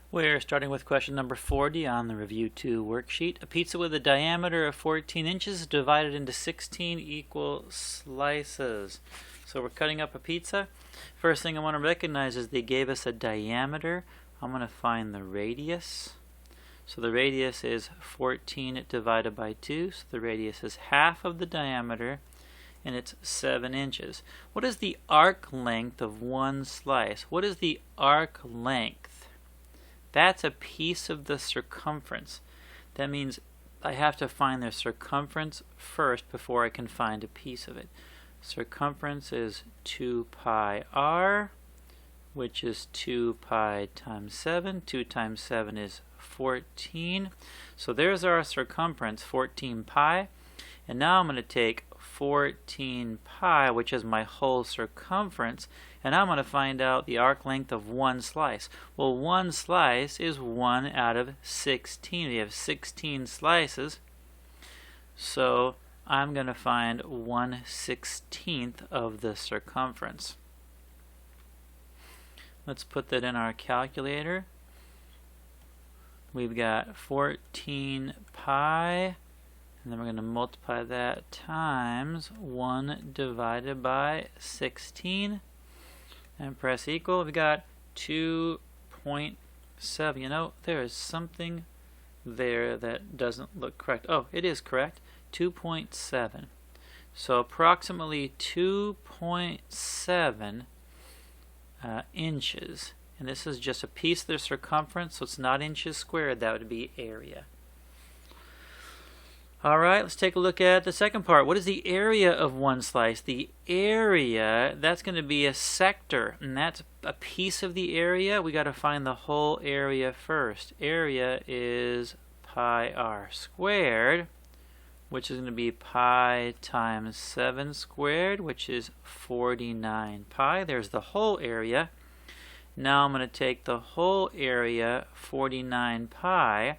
We're starting with question number 40 on the Review 2 worksheet. A pizza with a diameter of 14 inches divided into 16 equal slices. So we're cutting up a pizza. First thing I want to recognize is they gave us a diameter. I'm going to find the radius. So the radius is 14 divided by 2. So the radius is half of the diameter, and it's 7 inches. What is the arc length of one slice? What is the arc length? That's a piece of the circumference. That means I have to find the circumference first before I can find a piece of it. Circumference is 2 pi r, which is 2 pi times 7. 2 times 7 is 14. So there's our circumference, 14 pi. And now I'm going to take 14 pi, which is my whole circumference, and I'm going to find out the arc length of one slice. Well, one slice is 1 out of 16. We have 16 slices, so I'm going to find 1/16 of the circumference. Let's put that in our calculator. We've got 14 pi, and then we're going to multiply that times 1 divided by 16 and press equal. We've got 2.7. You know, there is something there that doesn't look correct. Oh, it is correct. 2.7. So approximately 2.7 inches. And this is just a piece of the circumference, so it's not inches squared. That would be area. All right, let's take a look at the second part. What is the area of one slice? The area, that's going to be a sector, and that's a piece of the area. We got to find the whole area first. Area is pi r squared, which is going to be pi times 7 squared, which is 49 pi. There's the whole area. Now I'm going to take the whole area, 49 pi,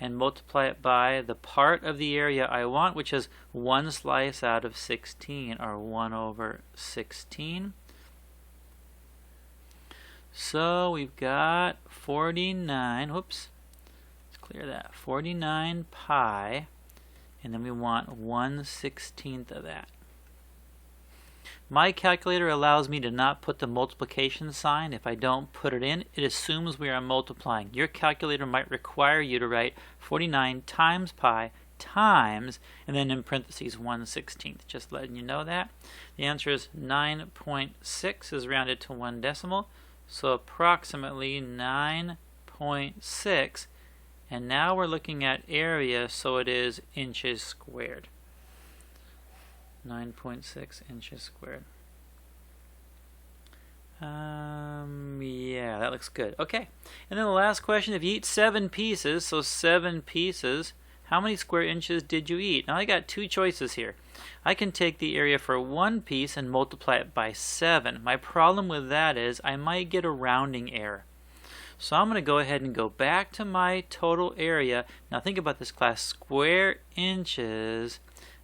and multiply it by the part of the area I want, which is 1 slice out of 16, or 1 over 16. So we've got 49, whoops, let's clear that, 49 pi, and then we want 1/16 of that. My calculator allows me to not put the multiplication sign. If I don't put it in, it assumes we are multiplying. Your calculator might require you to write 49 times pi times, and then in parentheses 1/16. Just letting you know that. The answer is 9.6 is rounded to 1 decimal, so approximately 9.6. And now we're looking at area, so it is inches squared. 9.6 inches squared. Yeah, that looks good. Okay, and then the last question, if you eat 7 pieces, so 7 pieces, how many square inches did you eat? Now I got 2 choices here. I can take the area for 1 piece and multiply it by 7. My problem with that is I might get a rounding error. So I'm going to go ahead and go back to my total area. Now think about this, class. Square inches,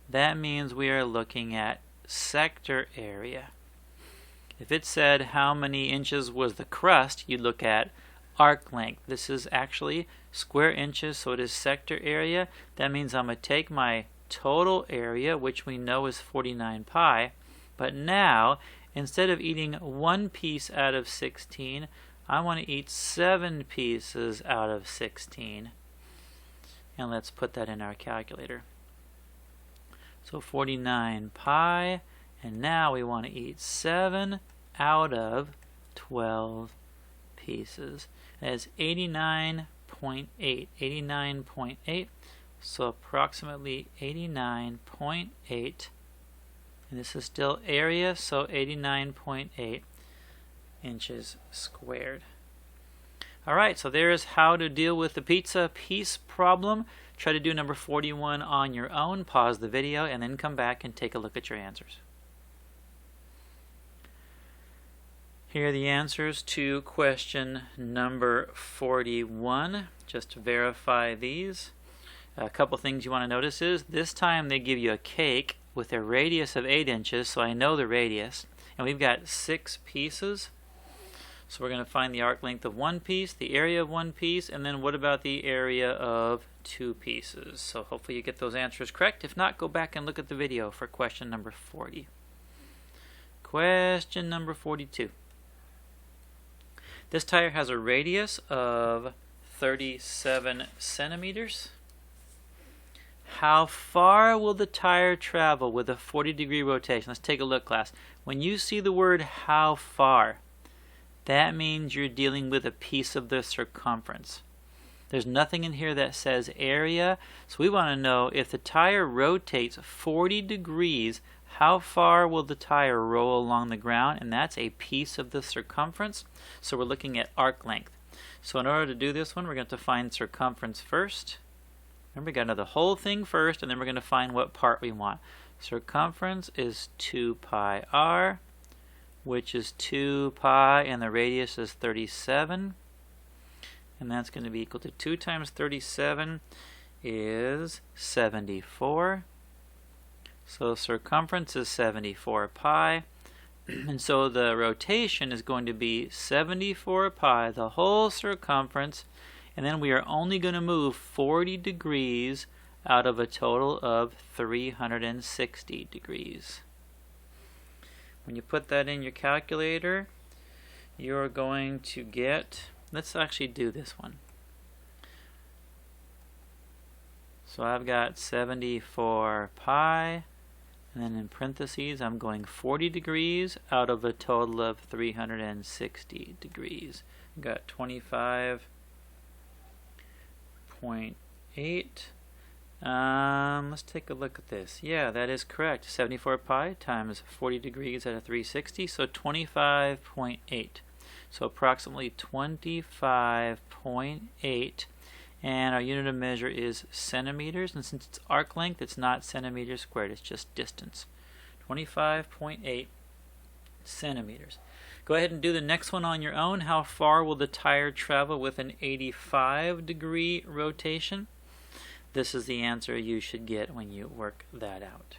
that means we are looking at sector area. If it said how many inches was the crust, you'd look at arc length. This is actually square inches, so it is sector area. That means I'm going to take my total area, which we know is 49 pi, but now instead of eating 1 piece out of 16, I want to eat 7 pieces out of 16. And let's put that in our calculator. So 49 pi, and now we want to eat 7 out of 12 pieces. That is 89.8. 89.8. So approximately 89.8. And this is still area, so 89.8 inches squared. Alright, so there's how to deal with the pizza piece problem. Try to do number 41 on your own. Pause the video and then come back and take a look at your answers. Here are the answers to question number 41. Just to verify these. A couple things you want to notice is this time they give you a cake with a radius of 8 inches, so I know the radius. And we've got 6 pieces. So we're going to find the arc length of one piece, the area of one piece, and then what about the area of two pieces? So hopefully you get those answers correct. If not, go back and look at the video for question number 40. Question number 42. This tire has a radius of 37 centimeters. How far will the tire travel with a 40-degree rotation? Let's take a look, class. When you see the word how far, that means you're dealing with a piece of the circumference. There's nothing in here that says area, so we want to know if the tire rotates 40 degrees, how far will the tire roll along the ground? And that's a piece of the circumference. So we're looking at arc length. So in order to do this one, we're going to find circumference first. Remember, we got to know the whole thing first, and then we're going to find what part we want. Circumference is 2 pi r, which is 2 pi, and the radius is 37. And that's going to be equal to 2 times 37 is 74. So circumference is 74 pi. And so the rotation is going to be 74 pi, the whole circumference. And then we are only going to move 40 degrees out of a total of 360 degrees. When you put that in your calculator, you're going to get, let's actually do this one. So I've got 74 pi, and then in parentheses I'm going 40 degrees out of a total of 360 degrees. I've got 25.8. Let's take a look at this. Yeah, that is correct. 74 pi times 40 degrees out of 360, so 25.8. So approximately 25.8. And our unit of measure is centimeters. And since it's arc length, it's not centimeters squared, it's just distance. 25.8 centimeters. Go ahead and do the next one on your own. How far will the tire travel with an 85-degree rotation? This is the answer you should get when you work that out.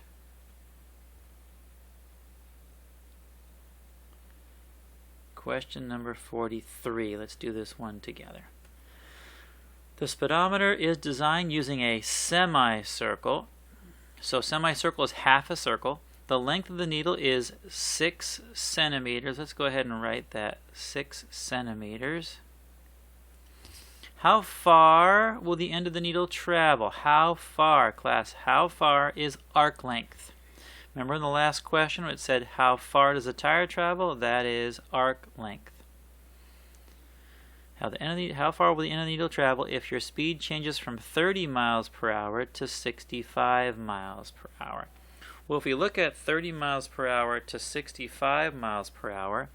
Question number 43. Let's do this one together. The speedometer is designed using a semicircle. So semicircle is half a circle. The length of the needle is 6 centimeters. Let's go ahead and write that, 6 centimeters. How far will the end of the needle travel? How far, class? How far is arc length? Remember in the last question it said how far does the tire travel? That is arc length. How far will the end of the needle travel if your speed changes from 30 miles per hour to 65 miles per hour? Well, if we look at 30 miles per hour to 65 miles per hour,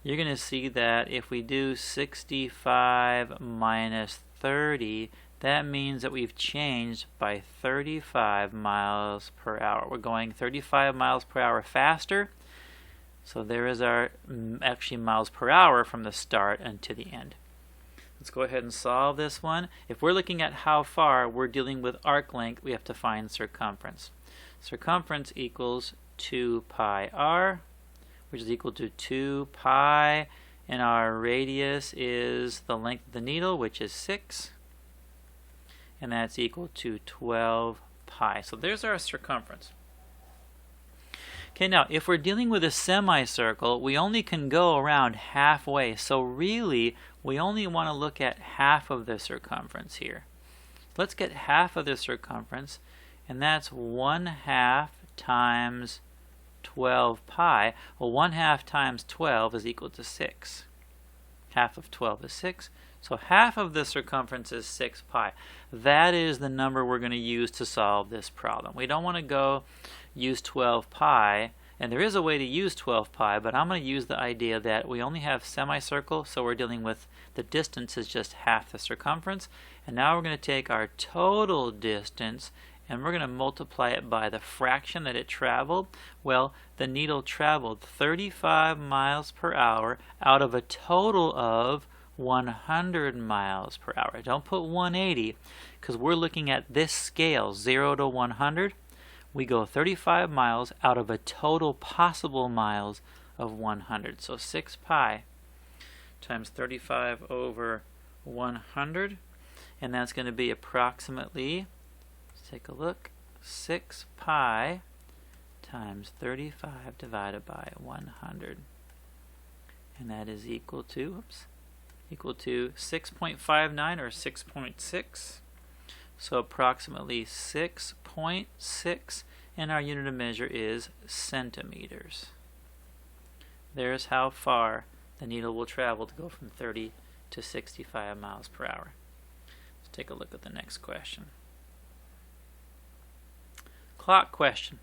you're going to see that if we do 65 minus 30, that means that we've changed by 35 miles per hour. We're going 35 miles per hour faster. So there is our actually miles per hour from the start and to the end. Let's go ahead and solve this one. If we're looking at how far, we're dealing with arc length, we have to find circumference. Circumference equals 2 pi r, which is equal to 2 pi, and our radius is the length of the needle, which is 6, and that's equal to 12 pi. So there's our circumference. Okay, now if we're dealing with a semicircle, we only can go around halfway. So really, we only want to look at half of the circumference here. Let's get half of the circumference, and that's 1/2 times 12 pi. Well, 1/2 times 12 is equal to 6. Half of 12 is 6. So half of the circumference is 6 pi. That is the number we're going to use to solve this problem. We don't want to go use 12 pi, and there is a way to use 12 pi, but I'm going to use the idea that we only have semicircle, so we're dealing with the distance is just half the circumference. And now we're going to take our total distance and we're going to multiply it by the fraction that it traveled. Well, the needle traveled 35 miles per hour out of a total of 100 miles per hour. Don't put 180 because we're looking at this scale, 0 to 100. We go 35 miles out of a total possible miles of 100. So 6 pi times 35 over 100. And that's going to be approximately, let's take a look, 6 pi times 35 divided by 100. And that is equal to, equal to 6.59 or 6.6. So approximately 6.6, and our unit of measure is centimeters. There's how far the needle will travel to go from 30 to 65 miles per hour. Let's take a look at the next question. Clock question.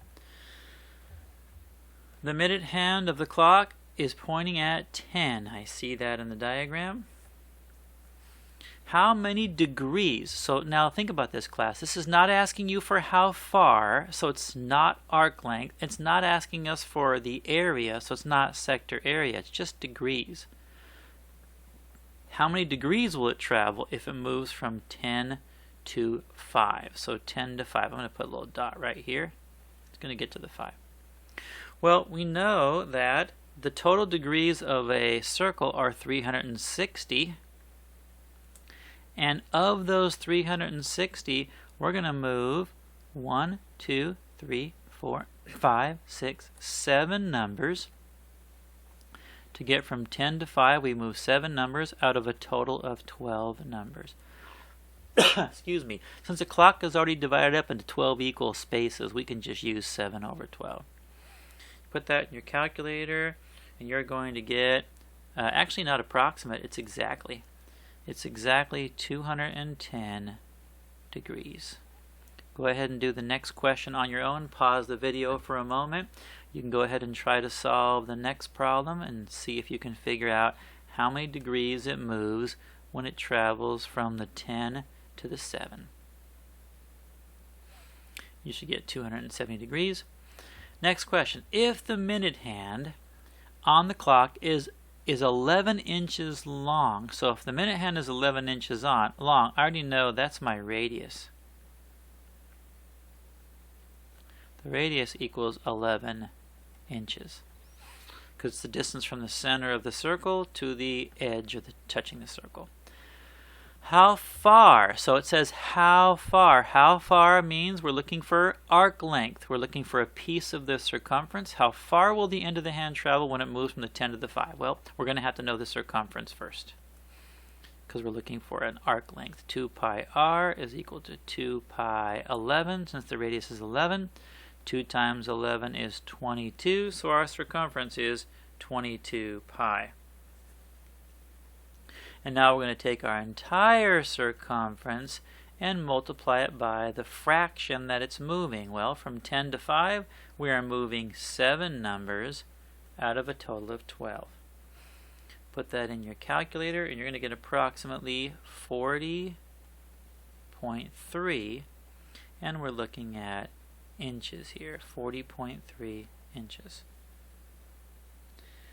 The minute hand of the clock is pointing at 10. I see that in the diagram. How many degrees? So now think about this, class. This is not asking you for how far, so it's not arc length. It's not asking us for the area, so it's not sector area. It's just degrees. How many degrees will it travel if it moves from 10 to 5? So 10 to 5. I'm going to put a little dot right here. It's going to get to the 5. Well, we know that the total degrees of a circle are 360. And of those 360, we're going to move 1, 2, 3, 4, 5, 6, 7 numbers. To get from 10 to 5, we move 7 numbers out of a total of 12 numbers. Excuse me. Since the clock is already divided up into 12 equal spaces, we can just use 7 over 12. Put that in your calculator, and you're going to get, actually not approximate, it's exactly. It's exactly 210 degrees. Go ahead and do the next question on your own. Pause the video for a moment. You can go ahead and try to solve the next problem and see if you can figure out how many degrees it moves when it travels from the 10 to the 7. You should get 270 degrees. Next question. If the minute hand on the clock is 11 inches long, so if the minute hand is 11 inches long, I already know that's my radius. The radius equals 11 inches because it's the distance from the center of the circle to the edge of touching the circle. How far? So it says how far. How far means we're looking for arc length. We're looking for a piece of the circumference. How far will the end of the hand travel when it moves from the 10 to the 5? Well, we're going to have to know the circumference first because we're looking for an arc length. 2 pi r is equal to 2 pi 11 since the radius is 11. 2 times 11 is 22, so our circumference is 22 pi. And now we're going to take our entire circumference and multiply it by the fraction that it's moving. Well, from 10 to 5, we are moving 7 numbers out of a total of 12. Put that in your calculator, and you're going to get approximately 40.3, and we're looking at inches here, 40.3 inches.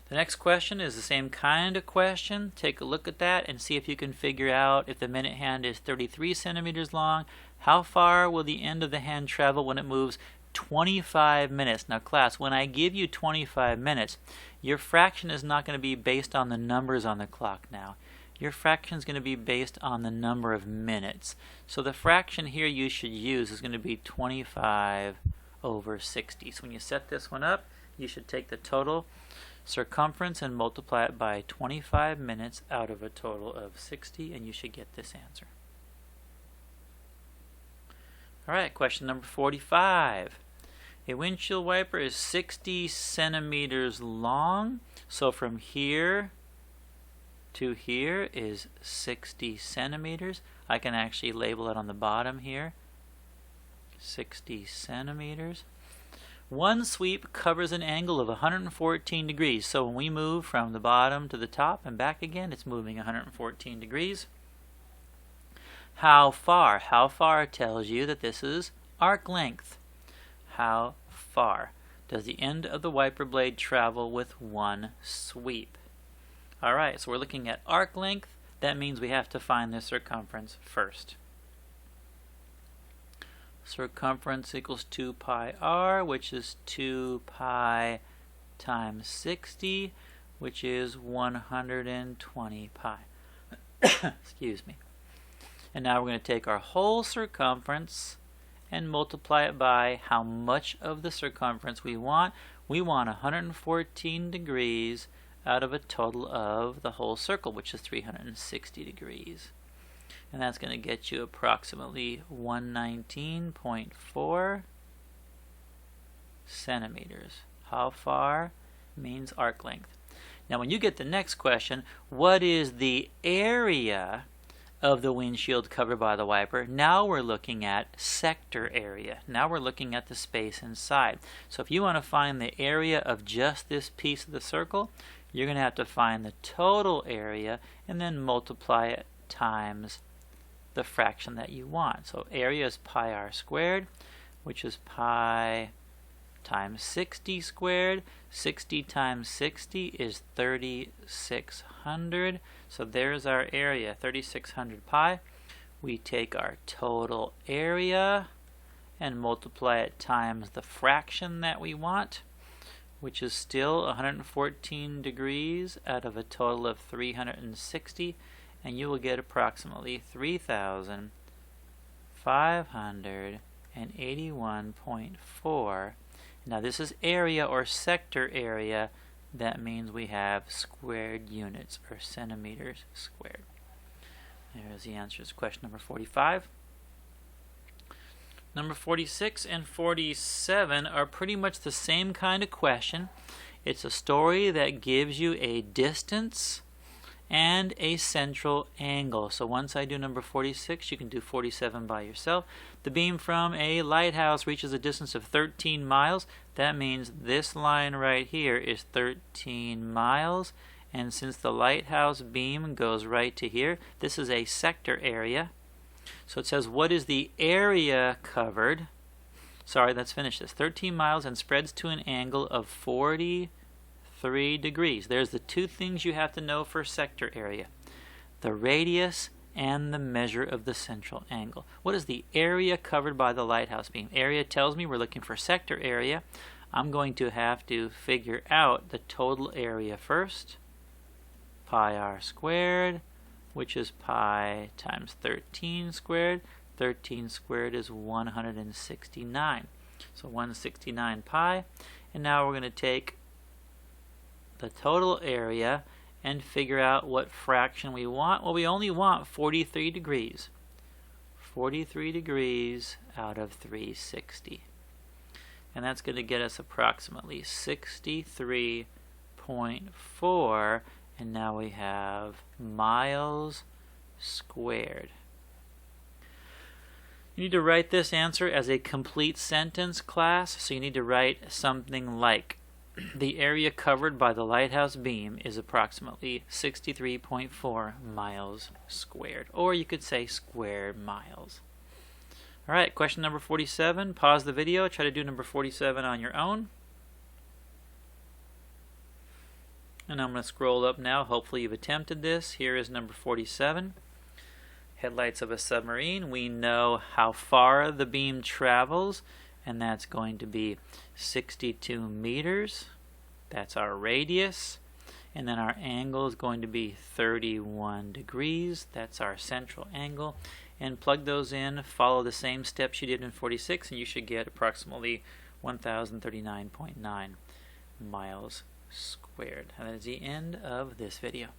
The next question is the same kind of question. Take a look at that and see if you can figure out if the minute hand is 33 centimeters long, how far will the end of the hand travel when it moves 25 minutes? Now class, when I give you 25 minutes, your fraction is not going to be based on the numbers on the clock now. Your fraction is going to be based on the number of minutes. So the fraction here you should use is going to be 25 over 60. So when you set this one up, you should take the total circumference and multiply it by 25 minutes out of a total of 60, and you should get this answer. Alright, question number 45. A windshield wiper is 60 centimeters long, so from here to here is 60 centimeters. I can actually label it on the bottom here, 60 centimeters. One sweep covers an angle of 114 degrees. So when we move from the bottom to the top and back again, it's moving 114 degrees. How far? How far tells you that this is arc length. How far does the end of the wiper blade travel with one sweep? Alright, so we're looking at arc length. That means we have to find the circumference first. Circumference equals 2 pi r, which is 2 pi times 60. which is 120 pi. Excuse me. And now we're going to take our whole circumference and multiply it by how much of the circumference we want. We want 114 degrees out of a total of the whole circle, which is 360 degrees. And that's going to get you approximately 119.4 centimeters. How far means arc length. Now when you get the next question, what is the area of the windshield covered by the wiper? Now we're looking at sector area. Now we're looking at the space inside. So if you want to find the area of just this piece of the circle, you're going to have to find the total area and then multiply it times the fraction that you want. So area is pi r squared, which is pi times 60 squared. 60 times 60 is 3600. So there's our area, 3600 pi. We take our total area and multiply it times the fraction that we want, which is still 114 degrees out of a total of 360, and you will get approximately 3,581.4. Now this is area or sector area. That means we have squared units or centimeters squared. There's the answer to question number 45. Number 46 and 47 are pretty much the same kind of question. It's a story that gives you a distance and a central angle. So once I do number 46, you can do 47 by yourself. The beam from a lighthouse reaches a distance of 13 miles. That means this line right here is 13 miles. And since the lighthouse beam goes right to here, this is a sector area. So it says, what is the area covered? Sorry, let's finish this. 13 miles and spreads to an angle of 43 degrees. There's the two things you have to know for sector area: the radius and the measure of the central angle. What is the area covered by the lighthouse beam? Area tells me we're looking for sector area. I'm going to have to figure out the total area first. Pi r squared, which is pi times 13 squared. 13 squared is 169. So 169 pi. And now we're going to take the total area and figure out what fraction we want. Well, we only want 43 degrees. 43 degrees out of 360. And that's going to get us approximately 63.4. And now we have miles squared. You need to write this answer as a complete sentence, class. So you need to write something like, the area covered by the lighthouse beam is approximately 63.4 miles squared. Or you could say square miles. Alright, question number 47. Pause the video. Try to do number 47 on your own. And I'm going to scroll up now. Hopefully you've attempted this. Here is number 47. Headlights of a submarine. We know how far the beam travels, and that's going to be 62 meters. That's our radius. And then our angle is going to be 31 degrees. That's our central angle. And plug those in, follow the same steps you did in 46, and you should get approximately 1,039.9 miles squared. And that is the end of this video.